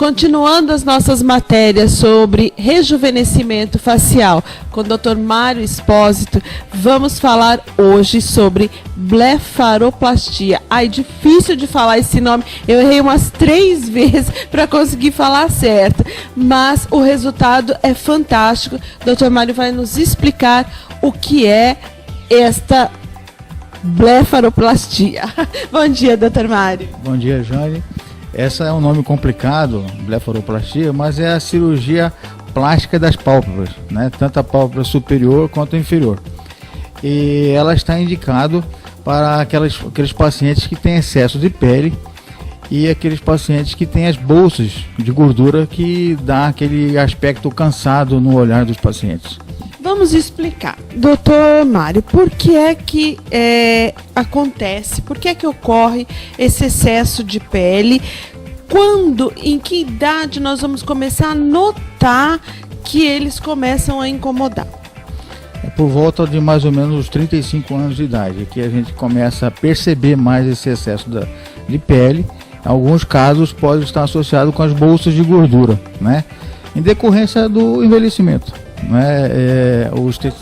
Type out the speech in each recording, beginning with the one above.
Continuando as nossas matérias sobre rejuvenescimento facial com o Dr. Mário Espósito, vamos falar hoje sobre blefaroplastia. Ai, difícil de falar esse nome, eu errei umas 3 vezes para conseguir falar certo, mas o resultado é fantástico. O Dr. Mário vai nos explicar o que é esta blefaroplastia. Bom dia, Dr. Mário. Bom dia, Jane. Essa é um nome complicado, blefaroplastia, mas é a cirurgia plástica das pálpebras, né? Tanto a pálpebra superior quanto a inferior. E ela está indicado para aqueles pacientes que têm excesso de pele e aqueles pacientes que têm as bolsas de gordura que dá aquele aspecto cansado no olhar dos pacientes. Vamos explicar, doutor Mário, por que é que acontece, por que é que ocorre esse excesso de pele? Quando, em que idade nós vamos começar a notar que eles começam a incomodar? É por volta de mais ou menos os 35 anos de idade, que a gente começa a perceber mais esse excesso de pele. Em alguns casos pode estar associado com as bolsas de gordura, né? Em decorrência do envelhecimento.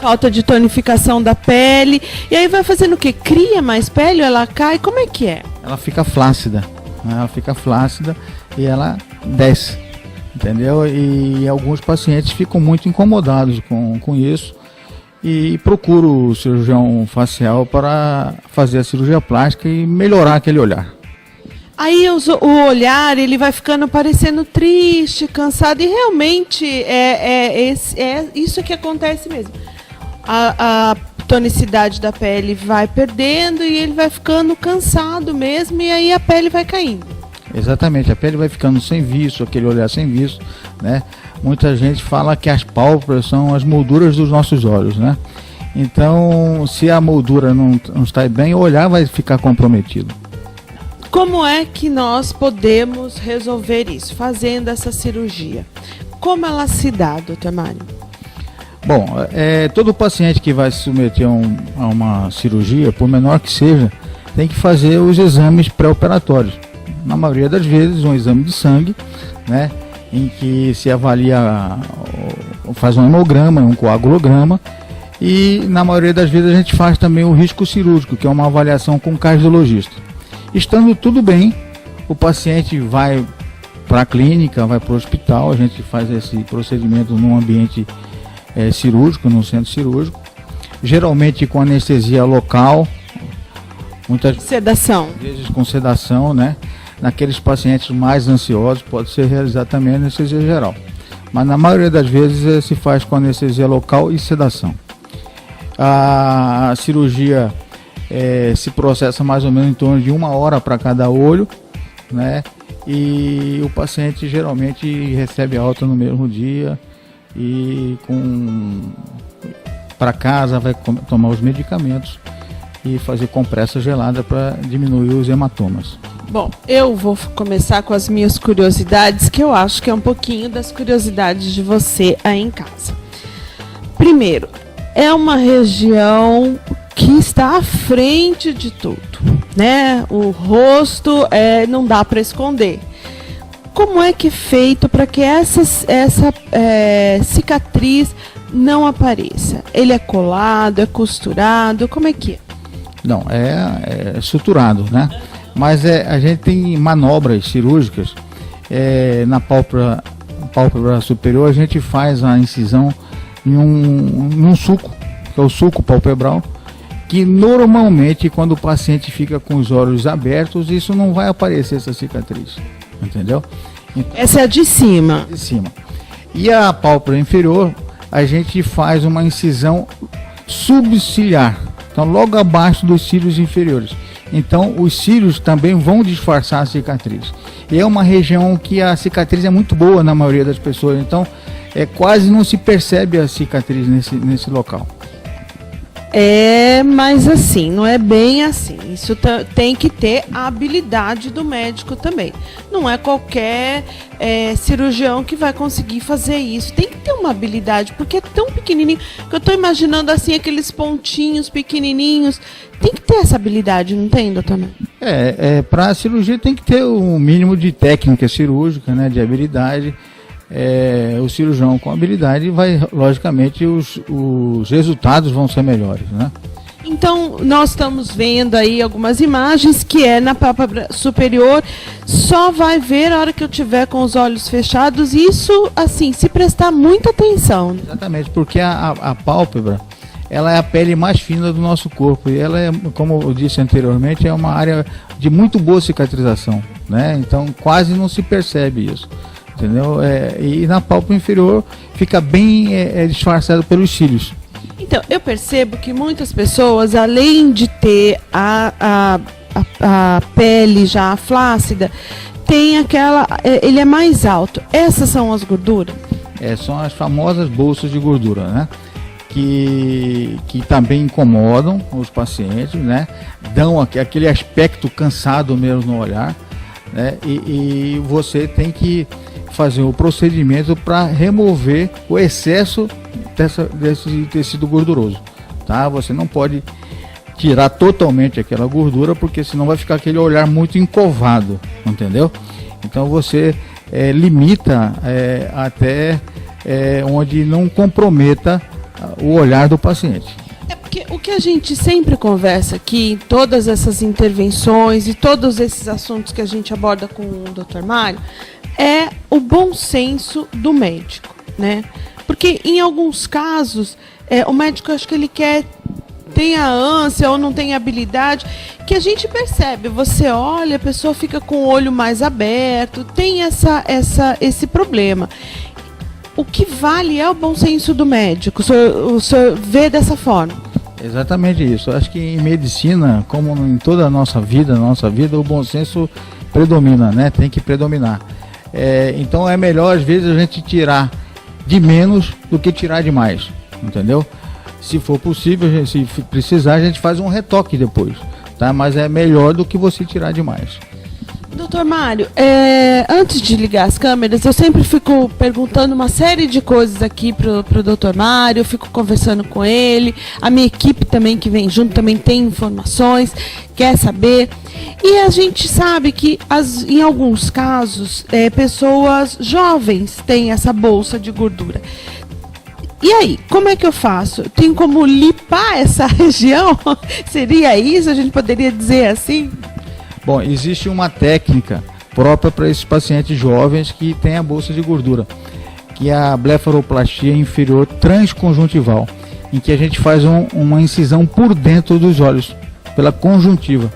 Falta de tonificação da pele. E aí vai fazendo o quê? Cria mais pele? Ela cai? Como é que é? Ela fica flácida, né? Ela fica flácida e ela desce, entendeu? E alguns pacientes ficam muito incomodados com isso e procuram o cirurgião facial para fazer a cirurgia plástica e melhorar aquele olhar. Aí o olhar, ele vai ficando parecendo triste, cansado, e realmente é isso que acontece mesmo. A tonicidade da pele vai perdendo e ele vai ficando cansado mesmo, e aí a pele vai caindo. Exatamente, a pele vai ficando sem viço, aquele olhar sem viço, né? Muita gente fala que as pálpebras são as molduras dos nossos olhos, né? Então, se a moldura não está bem, o olhar vai ficar comprometido. Como é que nós podemos resolver isso, fazendo essa cirurgia? Como ela se dá, doutor Mário? Bom, todo paciente que vai se submeter a uma cirurgia, por menor que seja, tem que fazer os exames pré-operatórios. Na maioria das vezes, um exame de sangue, né, em que se avalia, faz um hemograma, um coagulograma, e na maioria das vezes a gente faz também o risco cirúrgico, que é uma avaliação com cardiologista. Estando tudo bem, o paciente vai para a clínica, vai para o hospital, a gente faz esse procedimento num ambiente cirúrgico, num centro cirúrgico, geralmente com anestesia local, muitas vezes com sedação, né? Naqueles pacientes mais ansiosos pode ser realizada também anestesia geral, mas na maioria das vezes se faz com anestesia local e sedação. A cirurgia se processa mais ou menos em torno de 1 hora para cada olho, né? E o paciente geralmente recebe alta no mesmo dia e para casa vai tomar os medicamentos e fazer compressa gelada para diminuir os hematomas. Bom, eu vou começar com as minhas curiosidades, que eu acho que é um pouquinho das curiosidades de você aí em casa. Primeiro, é uma região que está à frente de tudo, né? O rosto não dá para esconder. Como é que é feito para que essa cicatriz não apareça? Ele é colado, é costurado, como é que é? Não, é suturado, né? Mas a gente tem manobras cirúrgicas na pálpebra superior. A gente faz a incisão em um sulco, que é o sulco palpebral, que normalmente quando o paciente fica com os olhos abertos, isso não vai aparecer, essa cicatriz, entendeu? Então, essa é a de cima. De cima. E a pálpebra inferior, a gente faz uma incisão subciliar, então logo abaixo dos cílios inferiores. Então os cílios também vão disfarçar a cicatriz. E é uma região que a cicatriz é muito boa na maioria das pessoas, então quase não se percebe a cicatriz nesse local. Mas assim, não é bem assim. Isso tem que ter a habilidade do médico também. Não é qualquer cirurgião que vai conseguir fazer isso. Tem que ter uma habilidade, porque é tão pequenininho que eu estou imaginando assim aqueles pontinhos pequenininhos. Tem que ter essa habilidade, não tem, doutor? Para a cirurgia tem que ter um mínimo de técnica cirúrgica, né, de habilidade. O cirurgião com habilidade logicamente, os resultados vão ser melhores, né? Então, nós estamos vendo aí algumas imagens que na pálpebra superior, só vai ver a hora que eu tiver com os olhos fechados, isso, assim, se prestar muita atenção. Exatamente, porque a pálpebra, ela é a pele mais fina do nosso corpo, e ela como eu disse anteriormente, é uma área de muito boa cicatrização, né? Então, quase não se percebe isso, entendeu? E na pálpebra inferior, fica bem disfarçado pelos cílios. Então, eu percebo que muitas pessoas, além de ter a pele já flácida, tem ele é mais alto. Essas são as gorduras? São as famosas bolsas de gordura, né? Que também incomodam os pacientes, né? Dão aquele aspecto cansado mesmo no olhar, né? E você tem que fazer o procedimento para remover o excesso desse tecido gorduroso, tá? Você não pode tirar totalmente aquela gordura, porque senão vai ficar aquele olhar muito encovado, entendeu? Então você limita até onde não comprometa o olhar do paciente. Porque o que a gente sempre conversa aqui, em todas essas intervenções e todos esses assuntos que a gente aborda com o Dr. Mário, é o bom senso do médico, né? Porque em alguns casos, o médico, acho que ele tem a ânsia ou não tem a habilidade, que a gente percebe, você olha, a pessoa fica com o olho mais aberto, tem esse problema. O que vale é o bom senso do médico, o senhor vê dessa forma? Exatamente isso. Acho que em medicina, como em toda a nossa vida, o bom senso predomina, né? Tem que predominar. Então é melhor, às vezes, a gente tirar de menos do que tirar de mais, entendeu? Se for possível, se precisar, a gente faz um retoque depois, tá? Mas é melhor do que você tirar de mais. Doutor Mário, antes de ligar as câmeras, eu sempre fico perguntando uma série de coisas aqui pro Dr. Mário, eu fico conversando com ele, a minha equipe também que vem junto também tem informações, quer saber. E a gente sabe que em alguns casos, pessoas jovens têm essa bolsa de gordura. E aí, como é que eu faço? Tem como limpar essa região? Seria isso? A gente poderia dizer assim? Bom, existe uma técnica própria para esses pacientes jovens que têm a bolsa de gordura, que é a blefaroplastia inferior transconjuntival, em que a gente faz uma incisão por dentro dos olhos, pela conjuntiva.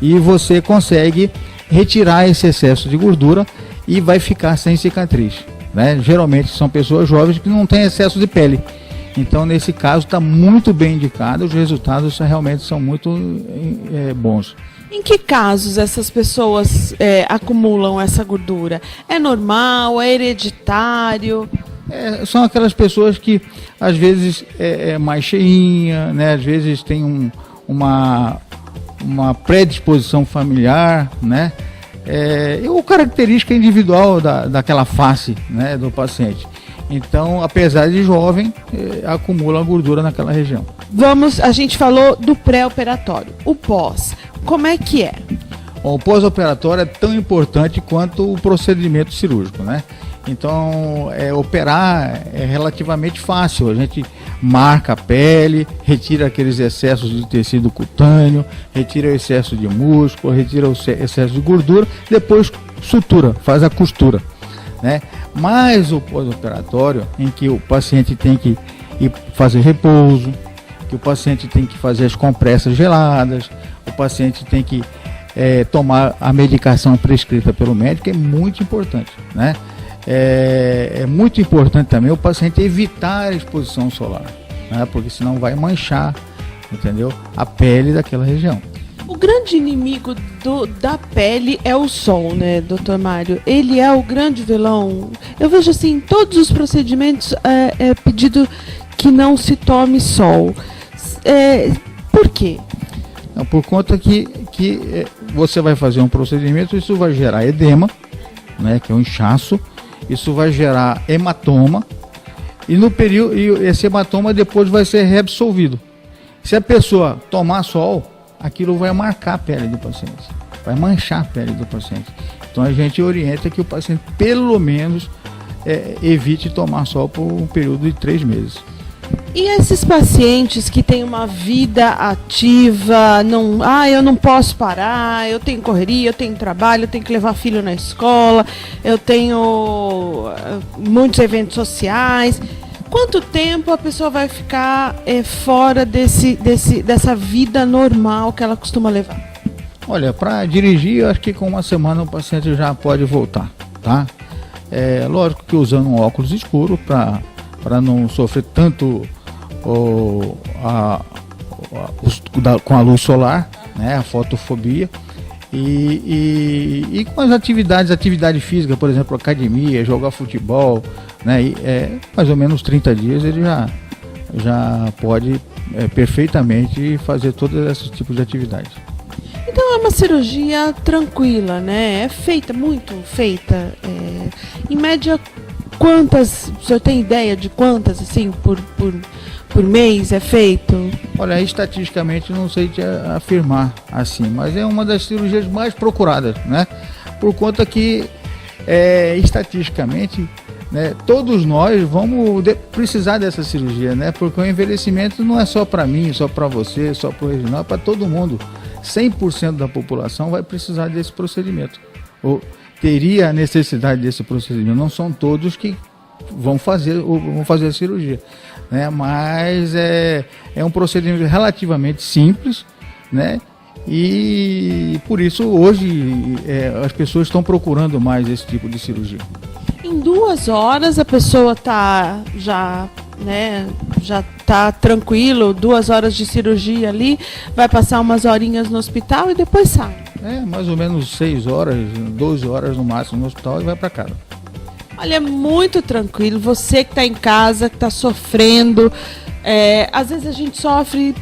E você consegue retirar esse excesso de gordura e vai ficar sem cicatriz, né? Geralmente são pessoas jovens que não têm excesso de pele. Então, nesse caso, está muito bem indicado, os resultados realmente são muito bons. Em que casos essas pessoas acumulam essa gordura? É normal? É hereditário? São aquelas pessoas que, às vezes, é mais cheinha, né? Às vezes tem uma predisposição familiar, né? Ou característica individual daquela face, né, do paciente. Então, apesar de jovem, acumula gordura naquela região. A gente falou do pré-operatório. O pós, como é que é? Bom, o pós-operatório é tão importante quanto o procedimento cirúrgico, né? Então, operar é relativamente fácil. A gente marca a pele, retira aqueles excessos de tecido cutâneo, retira o excesso de músculo, retira o excesso de gordura, depois sutura, faz a costura, né? Mas o pós-operatório, em que o paciente tem que ir fazer repouso, que o paciente tem que fazer as compressas geladas, o paciente tem que tomar a medicação prescrita pelo médico, é muito importante, né? É muito importante também o paciente evitar a exposição solar, né? Porque senão vai manchar, entendeu? A pele daquela região. O grande inimigo da pele é o sol, né, doutor Mário? Ele é o grande vilão. Eu vejo assim, em todos os procedimentos é pedido que não se tome sol. Por quê? Não, por conta que você vai fazer um procedimento, isso vai gerar edema, né, que é um inchaço, isso vai gerar hematoma, e esse hematoma depois vai ser reabsorvido. Se a pessoa tomar sol, aquilo vai marcar a pele do paciente, vai manchar a pele do paciente. Então a gente orienta que o paciente pelo menos evite tomar sol por um período de 3 meses. E esses pacientes que têm uma vida ativa, eu não posso parar, eu tenho correria, eu tenho trabalho, eu tenho que levar filho na escola, eu tenho muitos eventos sociais. Quanto tempo a pessoa vai ficar fora dessa vida normal que ela costuma levar? Olha, para dirigir, eu acho que com 1 semana o paciente já pode voltar, tá? Lógico que usando um óculos escuro para não sofrer tanto com a luz solar, né, a fotofobia, e com as atividade física, por exemplo, academia, jogar futebol, né, mais ou menos 30 dias ele já pode perfeitamente fazer todos esses tipos de atividades. Então é uma cirurgia tranquila, né? Muito feita. Em média, quantas, o senhor tem ideia de quantas, assim, por mês é feito? Olha, estatisticamente não sei te afirmar assim, mas é uma das cirurgias mais procuradas, né? Por conta que, estatisticamente, né, todos nós vamos precisar dessa cirurgia, né? Porque o envelhecimento não é só para mim, só para você, só para o Reginaldo, é para todo mundo. 100% da população vai precisar desse procedimento, ou teria a necessidade desse procedimento. Não são todos que vão fazer a cirurgia, né? Mas é um procedimento relativamente simples, né? E por isso hoje as pessoas estão procurando mais esse tipo de cirurgia. Em 2 horas a pessoa já tá tranquilo, 2 horas de cirurgia ali, vai passar umas horinhas no hospital e depois sai. Mais ou menos 6 horas, 12 horas no máximo no hospital e vai para casa. Olha, é muito tranquilo. Você que está em casa, que está sofrendo, às vezes a gente sofre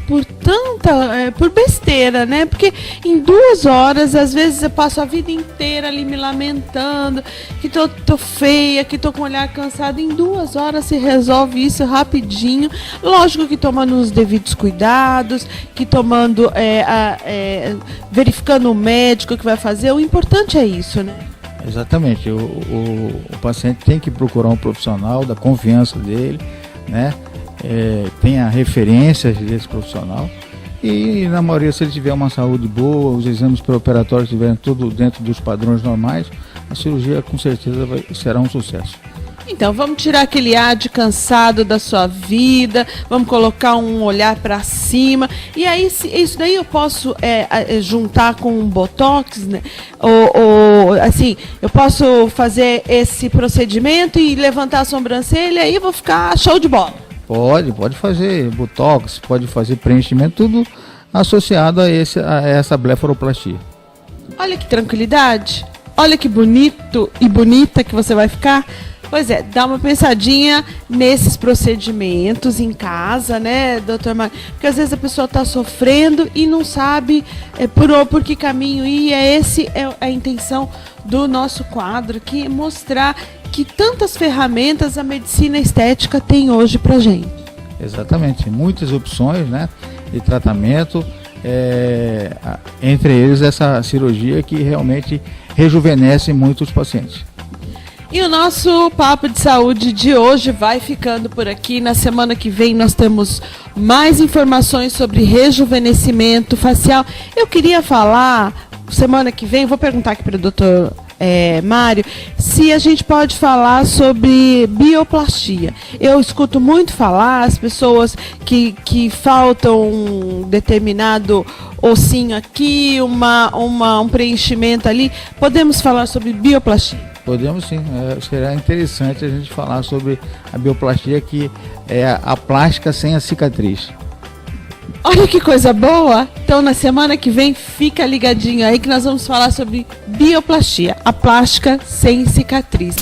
por besteira, né? Porque em 2 horas, às vezes eu passo a vida inteira ali me lamentando, que tô feia, que tô com o olhar cansado. Em 2 horas se resolve isso rapidinho. Lógico que tomando os devidos cuidados, que tomando, verificando o médico que vai fazer. O importante é isso, né? Exatamente. O paciente tem que procurar um profissional da confiança dele, né? Tenha referências desse profissional e na maioria, se ele tiver uma saúde boa, os exames pré-operatórios estiverem tudo dentro dos padrões normais, a cirurgia com certeza será um sucesso. Então vamos tirar aquele ar de cansado da sua vida, vamos colocar um olhar para cima, e aí isso daí eu posso juntar com um botox, né? Ou assim, eu posso fazer esse procedimento e levantar a sobrancelha e aí eu vou ficar show de bola. Pode fazer botox, pode fazer preenchimento, tudo associado a essa blefaroplastia. Olha que tranquilidade, olha que bonito e bonita que você vai ficar. Pois é, dá uma pensadinha nesses procedimentos em casa, né, doutor Mário? Porque às vezes a pessoa está sofrendo e não sabe por que caminho ir. Essa é a intenção do nosso quadro aqui, mostrar que tantas ferramentas a medicina estética tem hoje pra gente. Exatamente, muitas opções, né, de tratamento, entre eles essa cirurgia que realmente rejuvenesce muitos pacientes. E o nosso Papo de Saúde de hoje vai ficando por aqui. Na semana que vem nós temos mais informações sobre rejuvenescimento facial. Eu queria falar, semana que vem, vou perguntar aqui para o doutor Mário, se a gente pode falar sobre bioplastia. Eu escuto muito falar, as pessoas que faltam um determinado ossinho aqui, um preenchimento ali. Podemos falar sobre bioplastia? Podemos sim, será interessante a gente falar sobre a bioplastia, que é a plástica sem a cicatriz. Olha que coisa boa! Então na semana que vem fica ligadinho aí que nós vamos falar sobre bioplastia, a plástica sem cicatriz.